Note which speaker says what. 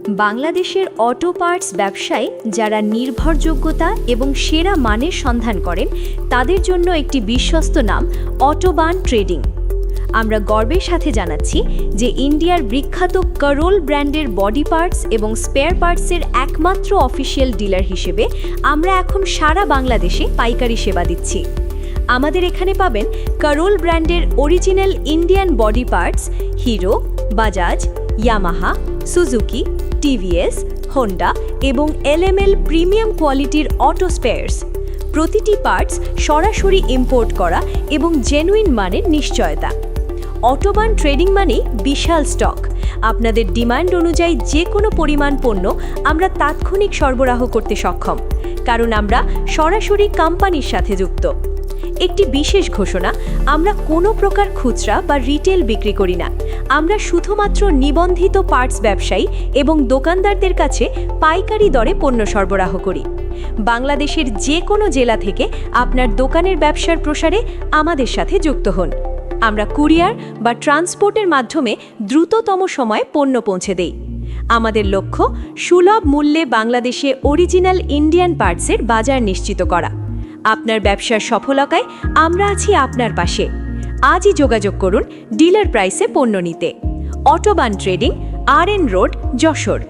Speaker 1: বাংলাদেশের auto parts ব্যবসায় যারা নির্ভরযোগ্যতা এবং সেরা মানের সন্ধান করেন তাদের জন্য একটি বিশ্বস্ত নাম অটোবান ট্রেডিং। আমরা গর্বের সাথে জানাচ্ছি যে ইন্ডিয়ার বিখ্যাত কারোল ব্র্যান্ডের বডি পার্টস এবং স্পেয়ার পার্টসের একমাত্র অফিসিয়াল ডিলার হিসেবে আমরা এখন সারা বাংলাদেশে পাইকারি সেবা দিচ্ছি। আমাদের এখানে পাবেন কারোল ব্র্যান্ডের original Indian body parts hero, Bajaj, Yamaha, Suzuki, TVS, Honda এবং এলএমএল প্রিমিয়াম কোয়ালিটির অটো স্পেয়ার্স। প্রতিটি পার্টস সরাসরি ইম্পোর্ট করা এবং জেনুইন মানের নিশ্চয়তা। অটোবান ট্রেডিং মানে বিশাল স্টক। আপনাদের ডিমান্ড অনুযায়ী যে কোনো পরিমাণ পণ্য আমরা তাৎক্ষণিক সরবরাহ করতে সক্ষম, কারণ আমরা সরাসরি কোম্পানির সাথে যুক্ত। একটি বিশেষ ঘোষণা, আমরা কোনো প্রকার খুচরা বা রিটেল বিক্রি করি না। আমরা শুধুমাত্র নিবন্ধিত পার্টস ব্যবসায়ী এবং দোকানদারদের কাছে পাইকারি দরে পণ্য সরবরাহ করি। বাংলাদেশের যে কোনো জেলা থেকে আপনার দোকানের ব্যবসার প্রসারে আমাদের সাথে যুক্ত হন। আমরা কুরিয়ার বা ট্রান্সপোর্টের মাধ্যমে দ্রুততম সময়ে পণ্য পৌঁছে দেই। আমাদের লক্ষ্য সুলভ মূল্যে বাংলাদেশে অরিজিনাল ইন্ডিয়ান পার্টসের বাজার নিশ্চিত করা। আপনার ব্যবসার সফলতায় আমরা আছি আপনার পাশে। আজই যোগাযোগ করুন ডিলার প্রাইসে পণ্য নিতে। Autobahn trading, RN road, Jessore.